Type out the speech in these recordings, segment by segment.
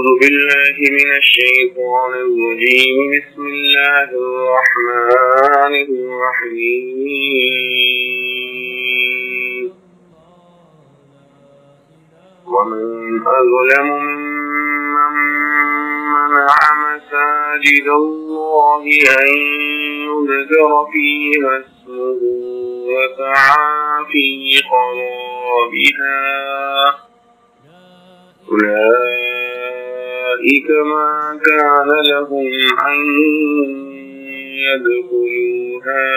أعوذ بالله من الشيطان الرجيم بسم الله الرحمن الرحيم ومن أظلم ممن منع مساجد الله أن يذكر فيها اسمه وسعى في خرابها أولئك ما كان لهم أن يدخلوها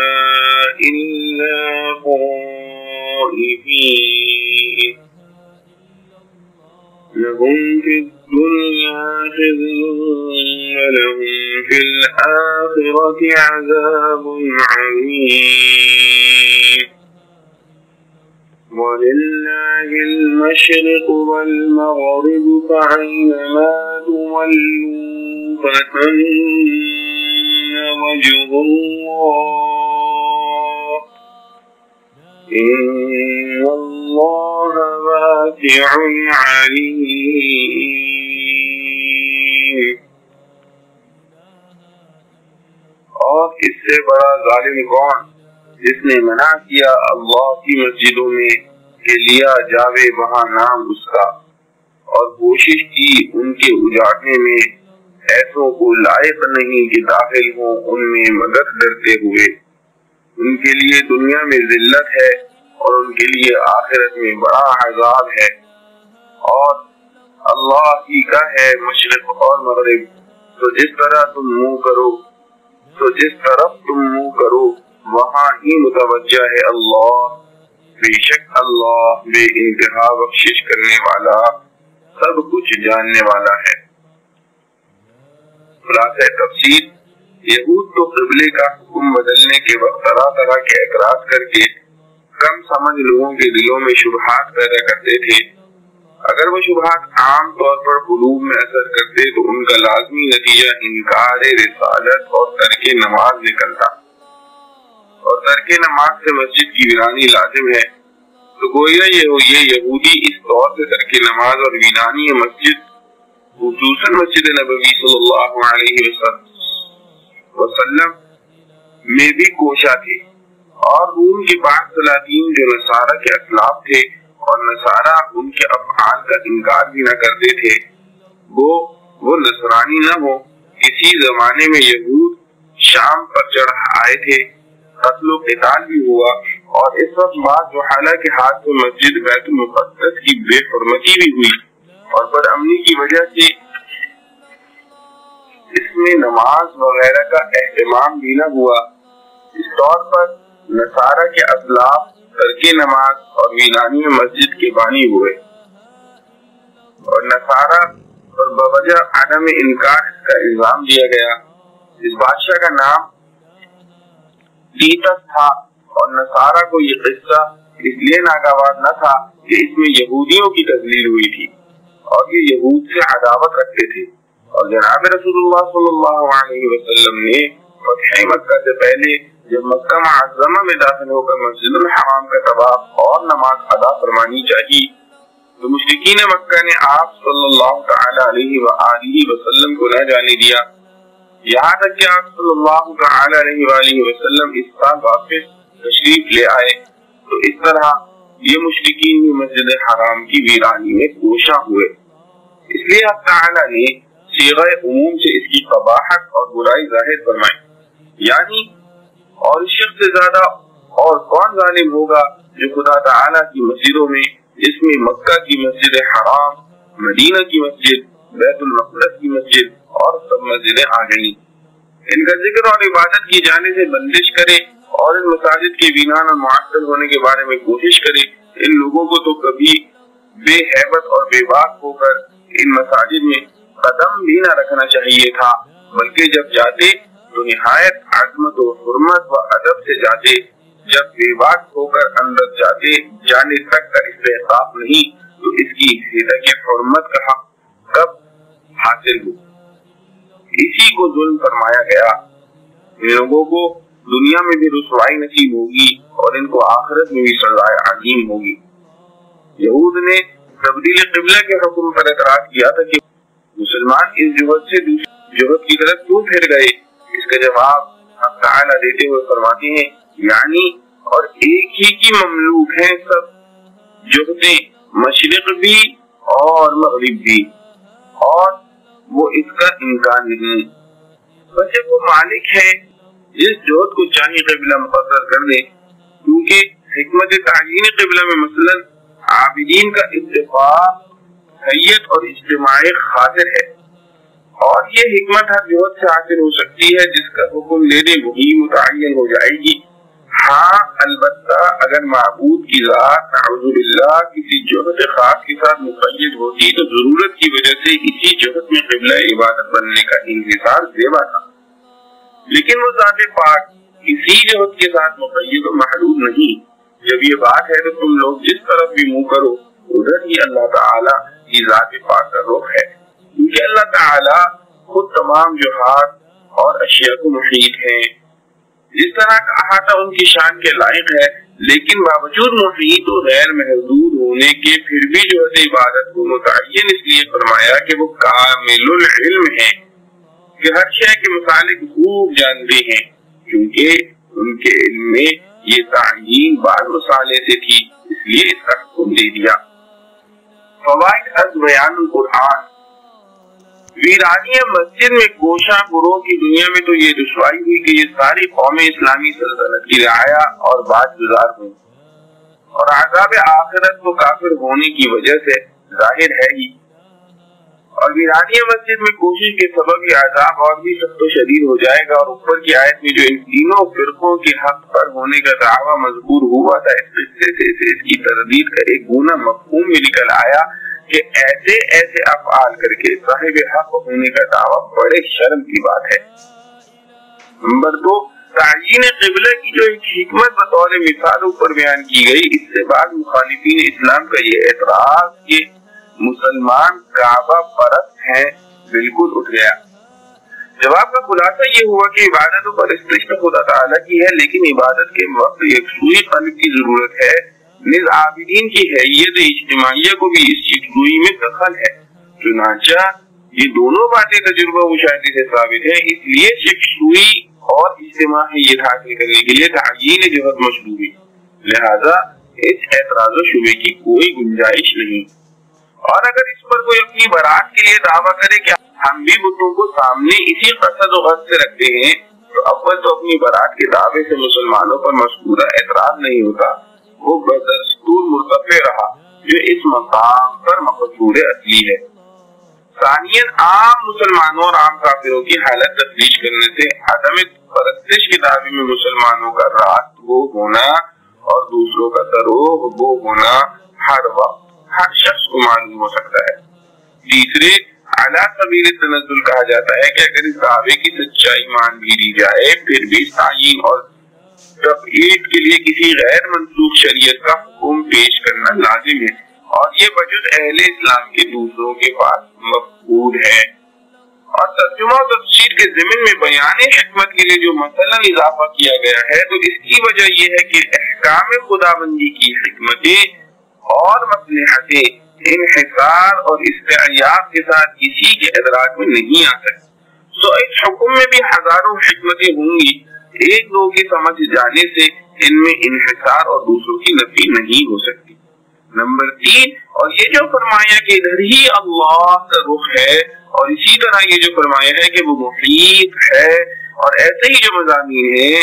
إلا خائفين لهم في الدنيا خزي ولهم في الآخرة عذاب عظيم ولله المشرق والمغرب فأينما تولوا فثم وجه الله إن الله واسع عليم. اور اس سے بڑا ظالم کون جس نے منع کیا اللہ کی مسجدوں میں کہ لیا جاوے وہاں نام اس کا اور کوشش کی ان کے اجاڑنے میں، ایسوں کو لائق نہیں کہ داخل ہوں ان میں مگر ڈرتے ہوئے. ان کے لیے دنیا میں ذلت ہے اور ان کے لیے آخرت میں بڑا عذاب ہے. اور اللہ ہی کا ہے مشرق اور مغرب، تو جس طرف تم منہ کرو وہاں ہی متوجہ ہے اللہ. بے شک اللہ بے انتہا بخشش کرنے والا سب کچھ جاننے والا ہے. خلاصہ تفسیر: یہود تو قبلے کا حکم بدلنے کے وقت طرح طرح کے اعتراض کر کے کم سمجھ لوگوں کے دلوں میں شبہات پیدا کرتے تھے. اگر وہ شبہات عام طور پر قلوب میں اثر کرتے تو ان کا لازمی نتیجہ انکار رسالت اور ترک نماز نکلتا، اور ترک نماز سے مسجد کی ویرانی لازم ہے. تو گویا یہ یہودی اس طور سے ترک نماز اور ویرانی مسجد خصوصاً مسجد نبوی صلی اللہ علیہ وسلم میں بھی کوشاں تھے. اور روم کے بعض سلاطین جو نصارہ کے اسلاف تھے اور نصارہ ان کے افعال کا انکار بھی نہ کرتے تھے، وہ نصرانی نہ ہو. کسی زمانے میں یہود شام پر چڑھ آئے تھے، قتل و قتال بھی ہوا، اور اس وقت بعد جو حالانکہ ہاتھ میں مسجد بیت المقدس کی بے حرمتی بھی ہوئی اور بدامنی کی وجہ سے اس میں نماز وغیرہ کا اہتمام بھی نہ ہوا. اس طور پر نصارہ کے اسلاف ترک نماز اور ویرانی مسجد کے بانی ہوئے، اور نصارہ پر بوجہ عدم انکار اس کا الزام دیا گیا. اس بادشاہ کا نام تیتس تھا، اور نصارہ کو یہ قصہ اس لیے ناگوار نہ تھا کہ اس میں یہودیوں کی تذلیل ہوئی تھی اور یہ یہود سے عداوت رکھتے تھے. اور جناب رسول اللہ صلی اللہ علیہ وسلم نے فتح مکہ سے پہلے جب مکہ معظمہ میں داخل ہو کر مسجد الحرام کا طواف اور نماز ادا فرمانی چاہیے تو مشرکین مکہ نے آپ صلی اللہ تعالی علیہ وآلہ وسلم کو نہ جانے دیا، یہاں تک کہ آپ صلی اللہ تعالی علیہ وآلہ وسلم اس سال واپس تشریف لے آئے. تو اس طرح یہ مشرکین بھی مسجد حرام کی ویرانی میں کوشاں ہوئے. اس لیے اللہ تعالی نے صیغہ عموم سے اس کی قباحت اور برائی ظاہر فرمائی، یعنی اور اس شخص سے زیادہ اور کون ظالم ہوگا جو خدا تعالی کی مسجدوں میں، جس میں مکہ کی مسجد حرام، مدینہ کی مسجد، بیت المقدس کی مسجد اور سب مسجدیں آ گئیں، ان کا ذکر اور عبادت کی جانے سے بندش کرے اور ان مساجد کے ویران اور معطل ہونے کے بارے میں کوشش کرے. ان لوگوں کو تو کبھی بے ہیبت اور بے باک ہو کر ان مساجد میں قدم بھی نہ رکھنا چاہیے تھا، بلکہ جب جاتے تو نہایت عظمت و حرمت و ادب سے جاتے. جب بے باک ہو کر اندر جانے تک کا استحقاق نہیں تو اس کی حیثیت حرمت کا حق کب حاصل ہو. اسی کو ظلم فرمایا گیا. ان لوگوں کو دنیا میں بھی رسوائی نصیب ہوگی اور ان کو آخرت میں بھی سزائے عظیم ہوگی. یہود نے تبدیل قبلہ کے حکم پر اعتراض کیا تھا کہ مسلمان اس جوہد سے دوسری جوہد کی طرف کیوں پھر گئے؟ اس کا جواب حق تعالی دیتے ہوئے فرماتے ہیں یعنی اور ایک ہی کی مملوک ہیں سب جوہدیں، مشرق بھی اور مغرب بھی، اور وہ اس کا امکان نہیں، بس وہ مالک ہے جس جوہد کو چاہیے قبلہ مقرر کر دے، کیونکہ حکمت تعیین قبلہ میں مثلا عابدین کا اتفاق حیت اور اجتماع خاطر ہے، اور یہ حکمت ہر جوہد سے حاصل ہو سکتی ہے جس کا حکم دے دے وہی متعین ہو جائے گی۔ ہاں البتہ اگر معبود کی ذات نعوذ باللہ کسی جوہد خاص کے ساتھ مقید ہوتی تو ضرورت کی وجہ سے اسی جوہد میں قبلہ عبادت بننے کا انحصار زیبا تھا، لیکن وہ ذات پاک کسی جوہد کے ساتھ مقید و محدود نہیں۔ جب یہ بات ہے تو تم لوگ جس طرف بھی منہ کرو ادھر ہی اللہ تعالی کی ذات پاک کا رخ ہے، کیونکہ اللہ تعالی خود تمام جوہات اور اشیاء کو محیط ہے۔ جس طرح کا احاطہ ان کی شان کے لائق ہے، لیکن باوجود محیط و غیر محدود ہونے کے پھر بھی جوہد عبادت کو متعین اس لیے فرمایا کہ وہ کامل العلم ہے، کہ ہر شے کے متعلق خوب جانتے ہیں، کیونکہ ان کے علم میں یہ تعیین بعض مسالے سے تھی، اس لیے اس کا حکم دے دیا۔ فوائد از بیان القرآن۔ ویرانی مسجد میں کوشاں گروہ کی دنیا میں تو یہ دشواری ہوئی کہ یہ ساری قومیں اسلامی سلطنت کی رعایا اور بات گزار ہوئی، اور عذاب آخرت کو کافر ہونے کی وجہ سے ظاہر ہے ہی، اور ویرانی مسجد میں کوشش کے سبب یہ عذاب اور بھی سخت و شدید ہو جائے گا۔ اور اوپر کی آیت میں جو ان تینوں فرقوں کے حق پر ہونے کا دعویٰ مذکور ہوا تھا، اس قصے سے اس کی تردید کا ایک گونا مفہوم بھی نکل آیا کہ ایسے ایسے افعال کر کے صاحب حق ہونے کا دعویٰ بڑے شرم کی بات ہے۔ نمبر 2، تعیین قبلہ کی جو ایک حکمت بطور مثال اوپر بیان کی گئی، اس سے بعد مخالفین اسلام کا یہ اعتراض کہ مسلمان کعبہ پرست ہیں بالکل اٹھ گیا۔ جواب کا خلاصہ یہ ہوا کہ عبادت و پرستش تو خدا تعالیٰ کی ہے، لیکن عبادت کے وقت یکسوئی قلب کی ضرورت ہے، نیز عابدین کی حیثیت اجتماعیہ کو بھی اس یکسوئی میں دخل ہے۔ چنانچہ یہ دونوں باتیں تجربہ مشاہدے سے ثابت ہیں، اس لیے یکسوئی اور اجتماعیت حاصل کرنے کے لیے تعیین جوہد مشروع ہے، لہذا اس اعتراض و شبہ کی کوئی گنجائش نہیں۔ اور اگر اس پر کوئی اپنی برات کے لیے دعویٰ کرے کہ ہم بھی بتوں کو سامنے اسی قصد و غرض سے رکھتے ہیں، تو اول تو اپنی برات کے دعوے سے مسلمانوں پر مذکورہ اعتراض نہیں ہوتا، وہ بدستور مرتفع رہا جو اس مقام پر مقصود اصلی ہے۔ ثانیاً عام مسلمانوں اور عام کافروں کی حالت تفریح کرنے سے عدم پرستش کے دعوے میں مسلمانوں کا راست وہ ہونا اور دوسروں کا دروغ وہ ہونا ہر وقت ہر شخص کو معلوم ہو سکتا ہے۔ تیسرے، اعلیٰ سبیل تنزل کہا جاتا ہے کہ اگر اس دعوے کی سچائی مان بھی دی جائے پھر بھی تعیین اور تبعید کے لیے کسی غیر منسوخ شریعت کا حکم پیش کرنا لازم ہے، اور یہ بجز اہل اسلام کے دوسروں کے پاس مفقود ہے۔ اور ترجمہ و تفسیر کے ضمن میں بیان حکمت کے لیے جو مثلا اضافہ کیا گیا ہے تو اس کی وجہ یہ ہے کہ احکام خداوندی کی حکمتیں اور مصلحتیں انحصار اور استعیاب کے ساتھ کسی کے ادراک میں نہیں آ سکتی، سو اس حکم میں بھی ہزاروں حکمتیں ہوں گی، ایک دو کے سمجھ جانے سے ان میں انحصار اور دوسروں کی نفی نہیں ہو سکتی۔ نمبر 3، اور یہ جو فرمایا کہ ادھر ہی اللہ کا رخ ہے، اور اسی طرح یہ جو فرمایا ہے کہ وہ محیط ہے، اور ایسے ہی جو مضامین ہیں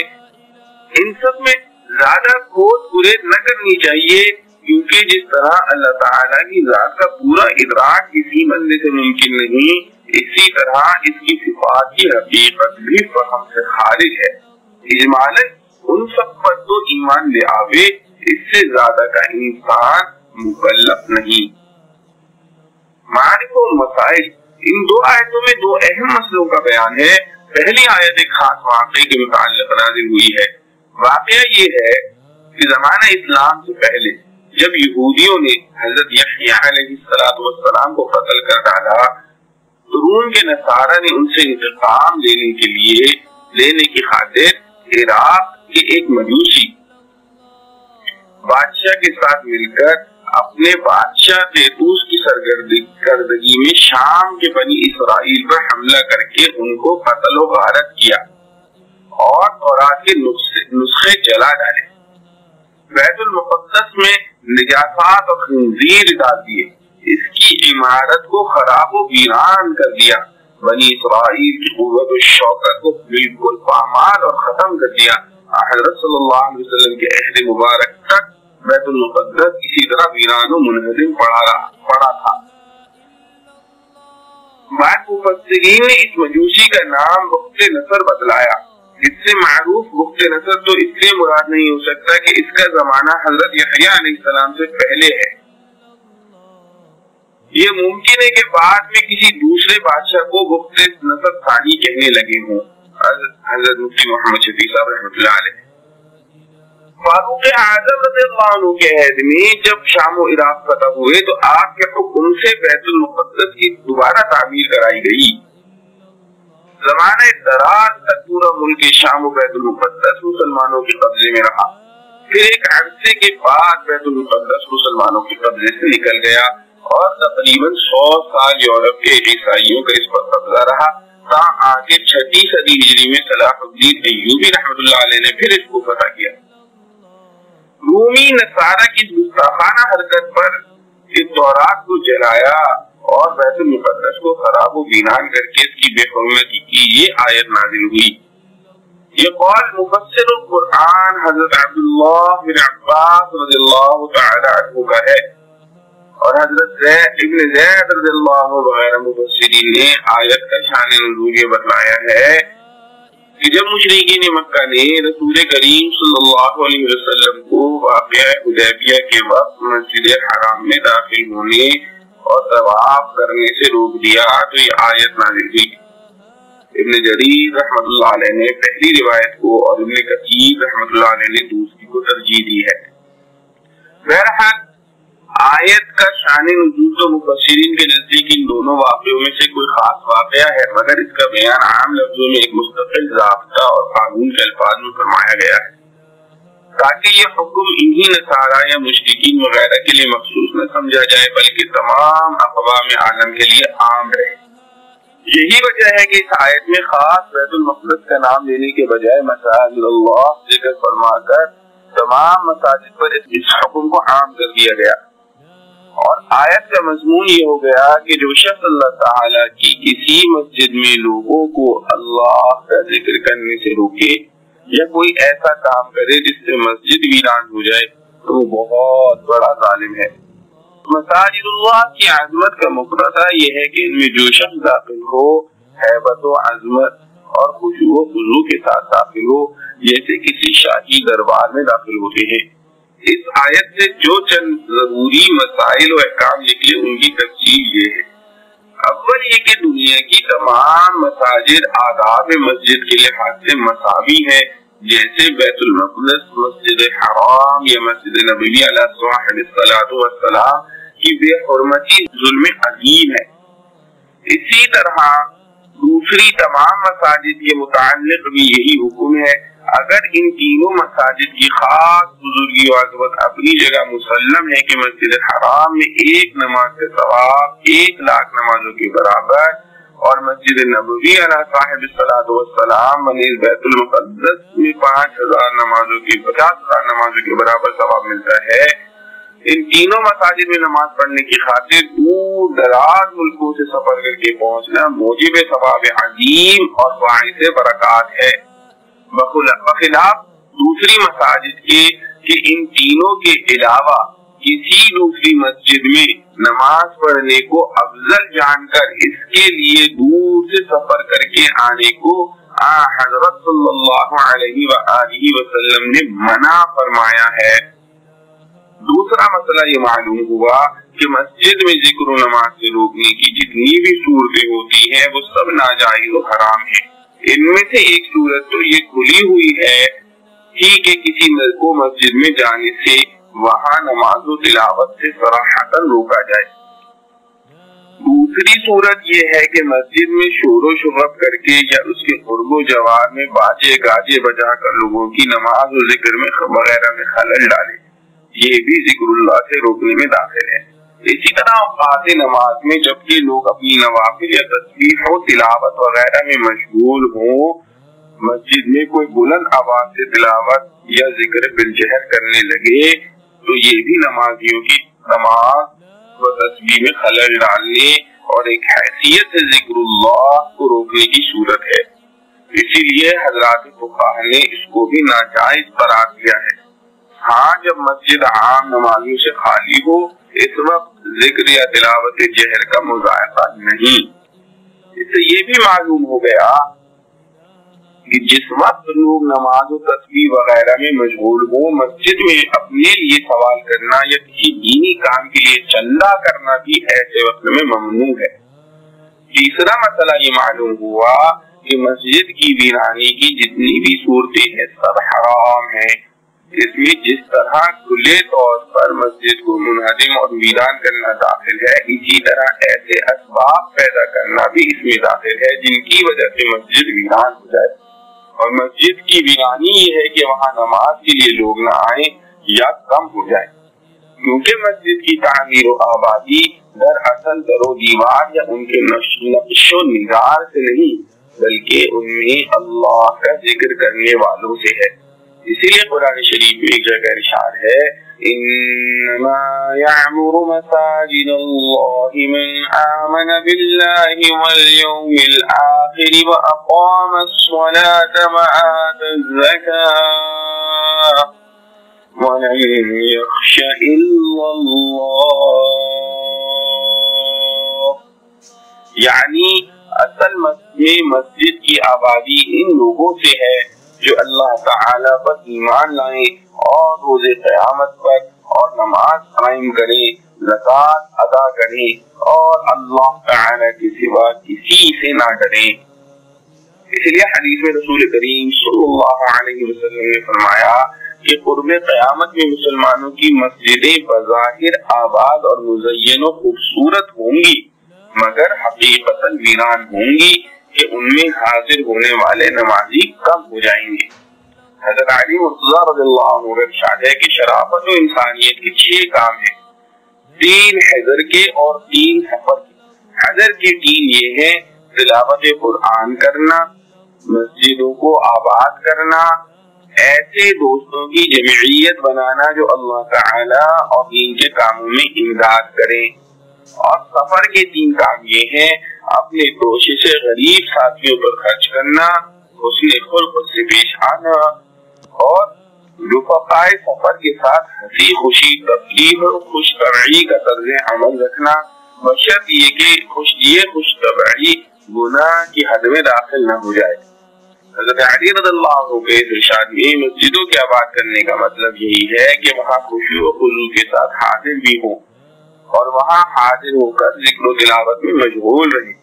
ان سب میں زیادہ کھود پرید نہ کرنی چاہیے، کیونکہ جس طرح اللہ تعالیٰ کی ذات کا پورا ادراک کسی بندے سے ممکن نہیں، اسی طرح اس کی صفات کی حقیقت بھی فہم سے خارج ہے۔ اجمالاً ان سب پر تو ایمان لے آوے، اس سے زیادہ کا انسان مکلف نہیں۔ معارف و مسائل، ان دو آیتوں میں دو اہم مسئلوں کا بیان ہے۔ پہلی آیت ایک خاص واقعے کے متعلق نازل ہوئی ہے۔ واقعہ یہ ہے کہ زمانہ اسلام سے پہلے جب یہودیوں نے حضرت یحییٰ علیہ السلام کو قتل کر ڈالا تو روم کے نصارہ نے ان سے انتقام لینے کی خاطر عراق کے ایک مجوسی بادشاہ کے ساتھ مل کر اپنے بادشاہ تیتوس کی سرگردگی میں شام کے بنی اسرائیل پر حملہ کر کے ان کو قتل و غارت کیا اور تورات کے نسخے جلا ڈالے، بیت المقدس میں نجاسات اور خنزیر ڈال دیے، اس کی عمارت کو خراب و ویران کر دیا، بنی اسرائیل کی قوت و شوکت کو بالکل پامال اور ختم کر دیا۔ حضرت صلی اللہ علیہ وسلم کے عہد مبارک تک بیت المقدس اسی طرح ویران و منہدم پڑا تھا۔ بعض مفسرین نے اس مجوسی کا نام بخت نصر بتلایا۔ اس سے معروف بخت نصر تو اس لیے مراد نہیں ہو سکتا کہ اس کا زمانہ حضرت یحییٰ علیہ السلام سے پہلے ہے، یہ ممکن ہے کہ بعد میں کسی دوسرے بادشاہ کو بخت نصر ثانی کہنے لگے ہوں۔ حضرت مفتی محمد شفیع صاحب رحمۃ اللہ علیہ فاروق اعظم رضی اللہ عنہ کے عہد میں جب شام و عراق فتح ہوئے تو آپ کے حکم سے بیت المقدس کی دوبارہ تعمیر کرائی گئی۔ زمانہ دراز تک پورا ملک شام و بیت المقدس مسلمانوں کے قبضے میں رہا، پھر ایک عرصے کے بعد بیت المقدس مسلمانوں کے قبضے سے نکل گیا اور تقریباً 100 سال یورپ کے عیسائیوں کا اس پر قبضہ رہا، تا آگے 6 صدی ہجری میں صلاح الدین ایوبی رحمۃ اللہ علیہ نے پھر اس کو فتح کیا۔ رومی نصارہ کی گستاخانہ حرکت پر تورات کو جلایا اور بیت المقدس کو خراب و ویران کر کے اس کی بے حرمتی کی یہ آیت نازل ہوئی۔ یہ قول مفسر القرآن حضرت عبداللہ بن عباس رضی اللہ تعالی عنہ کا ہے، اور حضرت ابن زید رضی اللہ عنہ وغیرہ مفسرین نے آیت کا شان نزول یہ بتلایا ہے کہ جب مشرکین مکہ نے رسول کریم صلی اللہ علیہ وسلم کو واقعہ حدیبیہ کے وقت مسجد حرام میں داخل ہونے اور طواف کرنے سے روک دیا تو یہ آیت نازل ہوئی۔ ابن جریر رحمۃ اللہ علیہ نے پہلی روایت کو اور ابن کثیر رحمۃ اللہ علیہ نے دوسری کو ترجیح دی ہے۔ بہرحال آیت کا شان نزول تو مفسرین کے نزدیک ان دونوں واقعوں میں سے کوئی خاص واقعہ ہے، مگر اس کا بیان عام لفظوں میں ایک مستقل ضابطہ اور قانون کے الفاظ میں فرمایا گیا ہے تاکہ یہ حکم انہی نصارہ یا مشرکین وغیرہ کے لیے مخصوص نہ سمجھا جائے بلکہ تمام اقوام عالم کے لیے عام رہے۔ یہی وجہ ہے کہ اس آیت میں خاص بیت المقدس کا نام لینے کے بجائے مساجد اللہ ذکر فرما کر تمام مساجد پر اس حکم کو عام کر دیا گیا، اور آیت کا مضمون یہ ہو گیا کہ جو شخص اللہ تعالیٰ کی کسی مسجد میں لوگوں کو اللہ کا ذکر کرنے سے روکے یا کوئی ایسا کام کرے جس سے مسجد ویران ہو جائے تو وہ بہت بڑا ظالم ہے۔ مساجد اللہ کی عظمت کا مقتضا یہ ہے کہ ان میں جو شخص داخل ہو ہیبت و عظمت اور خشوع و خضوع کے ساتھ داخل ہو، جیسے کسی شاہی دربار میں داخل ہوتے ہیں۔ اس آیت سے جو چند ضروری مسائل و احکام نکلے ان کی تفصیل یہ ہے۔ اول یہ کہ دنیا کی تمام مساجد آداب مسجد کے لحاظ سے مساوی ہیں، جیسے بیت المقدس، مسجد حرام یا مسجد نبوی علیہ الصلوۃ والسلام کی بے حرمتی ظلم عظیم ہے۔ اسی طرح دوسری تمام مساجد کے متعلق بھی یہی حکم ہے۔ اگر ان تینوں مساجد کی خاص بزرگی و عظمت اپنی جگہ مسلم ہے کہ مسجد حرام میں ایک نماز کے ثواب 1,00,000 نمازوں کے برابر اور مسجد نبوی علیہ صاحب الصلاۃ والسلام بنیز بیت المقدس میں 5,000 نمازوں کی 50,000 نمازوں کے برابر ثواب ملتا ہے، ان تینوں مساجد میں نماز پڑھنے کی خاطر دور دراز ملکوں سے سفر کر کے پہنچنا موجب ثواب عظیم اور باعث برکات ہے، بخلاف دوسری مساجد کے کہ ان تینوں کے علاوہ کسی دوسری مسجد میں نماز پڑھنے کو افضل جان کر اس کے لیے دور سے سفر کر کے آنے کو حضرت صلی اللہ علیہ وآلہ وسلم نے منع فرمایا ہے۔ دوسرا مسئلہ یہ معلوم ہوا کہ مسجد میں ذکر و نماز سے روکنے کی جتنی بھی صورتیں ہوتی ہیں وہ سب ناجائز و حرام ہیں۔ ان میں سے ایک صورت تو یہ کھلی ہوئی ہے کہ کسی کو مسجد میں جانے سے وہاں نماز و تلاوت سے صراحتاً روکا جائے۔ دوسری صورت یہ ہے کہ مسجد میں شور و شغب کر کے یا اس کے قرب و جوار میں باجے گاجے بجا کر لوگوں کی نماز و ذکر میں وغیرہ میں خلل ڈالے۔ یہ بھی ذکر اللہ سے روکنے میں داخل ہے۔ اسی طرح اوقات نماز میں جبکہ لوگ اپنی نوافل یا تسبیح و تلاوت وغیرہ میں مشغول ہوں، مسجد میں کوئی بلند آواز سے تلاوت یا ذکر بالجہر کرنے لگے تو یہ بھی نمازیوں کی نماز و تسبیح میں خلل ڈالنے اور ایک حیثیت سے ذکر اللہ کو روکنے کی صورت ہے۔ اسی لیے حضرات فقہا نے اس کو بھی ناجائز قرار دیا ہے۔ ہاں جب مسجد عام نمازیوں سے خالی ہو اس وقت ذکر یا تلاوت جہر کا مذائقہ نہیں۔ اس سے یہ بھی معلوم ہو گیا کہ جس وقت لوگ نماز و تسبیح وغیرہ میں مشغول ہوں، مسجد میں اپنے لیے سوال کرنا یا کسی دینی کام کے لیے چندہ کرنا بھی ایسے وقت میں ممنوع ہے۔ تیسرا مسئلہ یہ معلوم ہوا کہ مسجد کی ویرانی کی جتنی بھی صورتیں ہیں سب حرام ہیں۔ اس میں جس طرح کھلے طور پر مسجد کو منہدم اور ویران کرنا داخل ہے، اسی طرح ایسے اسباب پیدا کرنا بھی اس میں داخل ہے جن کی وجہ سے مسجد ویران ہو جائے۔ اور مسجد کی ویرانی یہ ہے کہ وہاں نماز کے لیے لوگ نہ آئیں یا کم ہو جائے، کیونکہ مسجد کی تعمیر و آبادی دراصل در و دیوار یا ان کے نقش و نگار سے نہیں بلکہ ان میں اللہ کا ذکر کرنے والوں سے ہے۔ اسی لیے قرآن شریف میں ایک جگہ ارشاد ہے انما يعمر مساجد الله من آمن بالله واليوم الآخر وأقام الصلاة وآتى الزكاة ولم يخش إلا الله، یعنی اصل مسجد کی آبادی ان لوگوں سے ہے جو اللہ تعالیٰ پر ایمان لائیں اور روز قیامت پر اور نماز قائم کریں، زکوٰۃ ادا کریں اور اللہ تعالیٰ کے سوا کسی سے نہ ڈریں۔ اس لیے حدیث میں رسول کریم صلی اللہ علیہ وسلم نے فرمایا کہ قرب قیامت میں مسلمانوں کی مسجدیں بظاہر آباد اور مزین و خوبصورت ہوں گی مگر حقیقتاً ویران ہوں گی کہ ان میں حاضر ہونے والے نمازی کم ہو جائیں گے۔ حضرت علی مرتضیٰ رضی اللہ عنہ کا ارشاد ہے کہ شرافت و انسانیت کے 6 کام ہیں، 3 حضر کے اور 3 سفر کے۔ حضر کے 3 یہ ہیں تلاوت قرآن کرنا، مسجدوں کو آباد کرنا، ایسے دوستوں کی جمعیت بنانا جو اللہ تعالی اور دین کے کاموں میں امداد کریں، اور سفر کے 3 کام یہ ہیں اپنے کوشش سے غریب ساتھیوں پر خرچ کرنا، حسن خلق سے پیش آنا اور رفقائے سفر کے ساتھ ہنسی خوشی تفریح اور خوش طبعی کا طرز عمل رکھنا، بشرط یہ کہ خوش طبعی گناہ کی حد میں داخل نہ ہو جائے۔ حضرت علی رضی اللہ عنہ کے ارشاد میں مسجدوں کے آباد کرنے کا مطلب یہی ہے کہ وہاں خشوع و خضوع کے ساتھ حاضر بھی ہوں اور وہاں حاضر ہو کر ذکر و تلاوت میں مشغول رہیں۔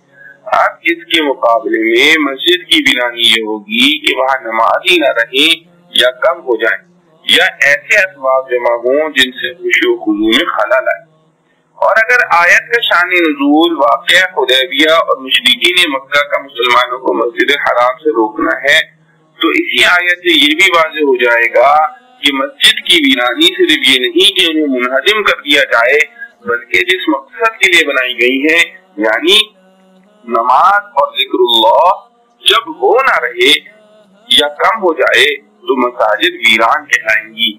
اب اس کے مقابلے میں مسجد کی ویرانی یہ ہوگی کہ وہاں نمازی نہ رہیں یا کم ہو جائیں یا ایسے اسباب جمع ہوں جن سے خشوع و خضوع میں خلل آئے۔ اور اگر آیت کا شان نزول واقعہ حدیبیہ اور مشرکین مکہ کا مسلمانوں کو مسجد حرام سے روکنا ہے تو اسی آیت سے یہ بھی واضح ہو جائے گا کہ مسجد کی ویرانی صرف یہ نہیں کہ انہیں منہدم کر دیا جائے بلکہ جس مقصد کے لیے بنائی گئی ہے یعنی نماز اور ذکر اللہ جب ہو نہ رہے یا کم ہو جائے تو مساجد ویران کہلائیں گی۔